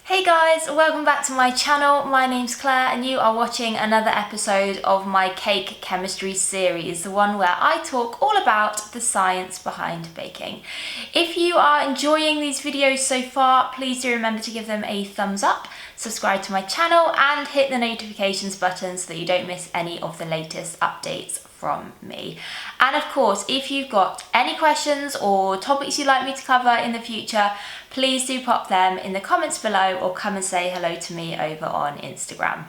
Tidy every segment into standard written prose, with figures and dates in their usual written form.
Hey guys, welcome back to my channel. My name's Claire and you are watching another episode of my cake chemistry series, the one where I talk all about the science behind baking. If you are enjoying these videos so far, please do remember to give them a thumbs up, subscribe to my channel and hit the notifications button so that you don't miss any of the latest updates from me. And of course, if you've got any questions or topics you'd like me to cover in the future, please do pop them in the comments below or come and say hello to me over on Instagram.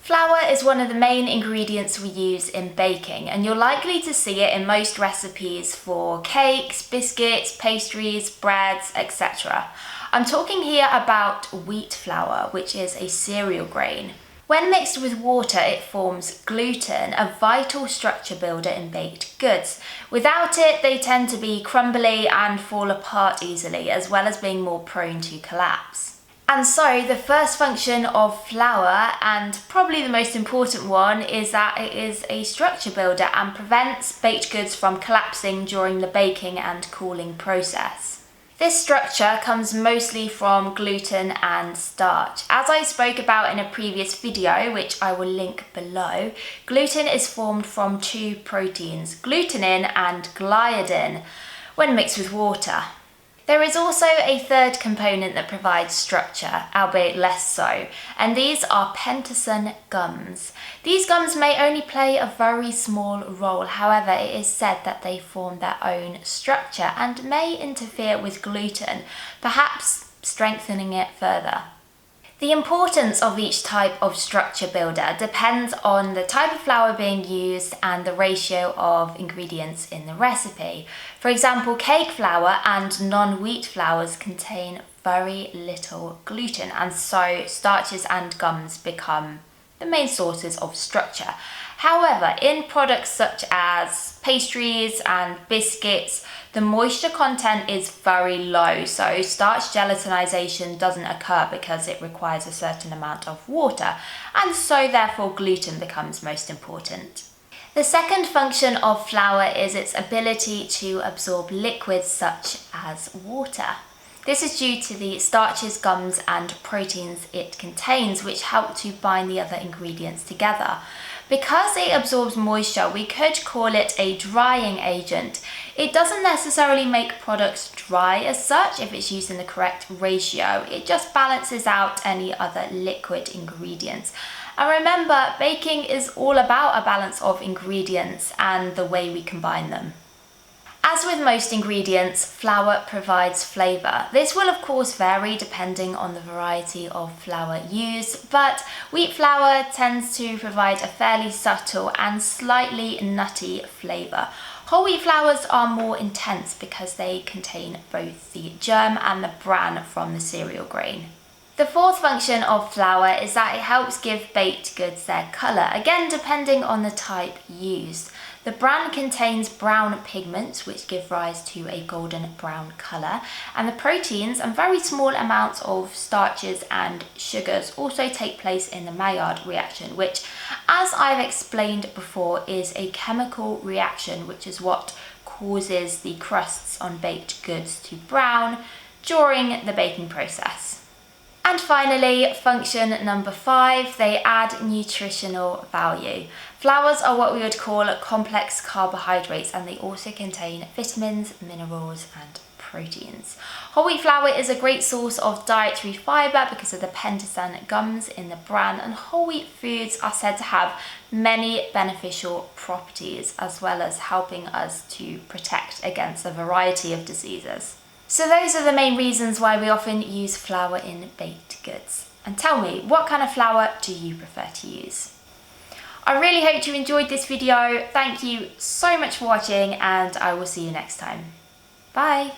Flour is one of the main ingredients we use in baking, and you're likely to see it in most recipes for cakes, biscuits, pastries, breads, etc. I'm talking here about wheat flour, which is a cereal grain. When mixed with water, it forms gluten, a vital structure builder in baked goods. Without it, they tend to be crumbly and fall apart easily, as well as being more prone to collapse. And so the first function of flour, and probably the most important one, is that it is a structure builder and prevents baked goods from collapsing during the baking and cooling process. This structure comes mostly from gluten and starch. As I spoke about in a previous video, which I will link below, gluten is formed from two proteins, glutenin and gliadin, when mixed with water. There is also a third component that provides structure, albeit less so, and these are pentasan gums. These gums may only play a very small role, however it is said that they form their own structure and may interfere with gluten, perhaps strengthening it further. The importance of each type of structure builder depends on the type of flour being used and the ratio of ingredients in the recipe. For example, cake flour and non-wheat flours contain very little gluten, and so starches and gums become the main sources of structure. However, in products such as pastries and biscuits, the moisture content is very low, so starch gelatinization doesn't occur because it requires a certain amount of water, and so therefore gluten becomes most important. The second function of flour is its ability to absorb liquids such as water. This is due to the starches, gums and proteins it contains, which help to bind the other ingredients together. Because it absorbs moisture, we could call it a drying agent. It doesn't necessarily make products dry as such if it's used in the correct ratio. It just balances out any other liquid ingredients. And remember, baking is all about a balance of ingredients and the way we combine them. As with most ingredients, flour provides flavour. This will of course vary depending on the variety of flour used, but wheat flour tends to provide a fairly subtle and slightly nutty flavour. Whole wheat flours are more intense because they contain both the germ and the bran from the cereal grain. The fourth function of flour is that it helps give baked goods their colour, again depending on the type used. The bran contains brown pigments which give rise to a golden brown colour, and the proteins and very small amounts of starches and sugars also take place in the Maillard reaction, which, as I've explained before, is a chemical reaction which is what causes the crusts on baked goods to brown during the baking process. And finally, function number 5, they add nutritional value. Flours are what we would call complex carbohydrates, and they also contain vitamins, minerals and proteins. Whole wheat flour is a great source of dietary fibre because of the pentasan gums in the bran, and whole wheat foods are said to have many beneficial properties, as well as helping us to protect against a variety of diseases. So those are the main reasons why we often use flour in baked goods. And tell me, what kind of flour do you prefer to use? I really hope you enjoyed this video. Thank you so much for watching, and I will see you next time. Bye!